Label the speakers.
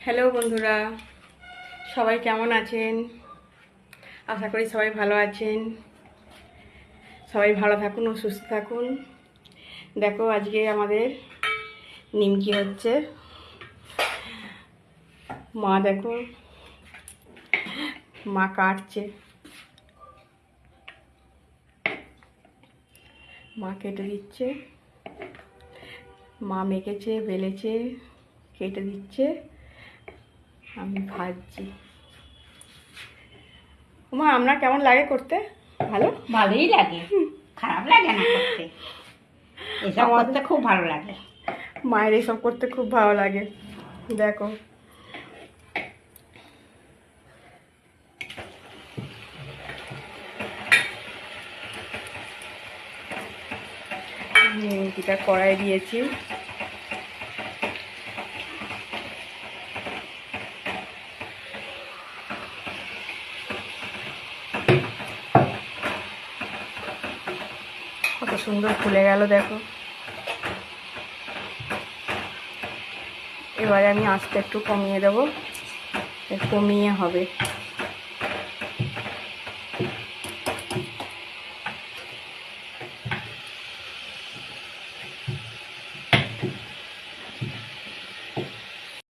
Speaker 1: Hello বন্ধুরা, সবাই কেমন আছেন? আশা করি সবাই ভালো আছেন। সবাই ভালো থাকুন ও সুস্থ থাকুন। দেখো আজকে আমাদের নিমকি হচ্ছে। মা দেখো, মা কাটছে, মা কেটে দিচ্ছে, মা মেখেছে, বেলেছে, কেটে দিচ্ছে, আমি ভাজছি। মা আপনার কেমন লাগে করতে? ভালো?
Speaker 2: ভালোই লাগে, খারাপ লাগে না করতে। এসব করতে খুব ভালো লাগে।
Speaker 1: মায়ের এসব করতে খুব ভালো লাগে। দেখো নিমকিটা কড়াই দিয়েছি, কত সুন্দর ফুলে গেল দেখো। এবারে আমি আঁচটা একটু কমিয়ে দেবো, কমিয়ে হবে।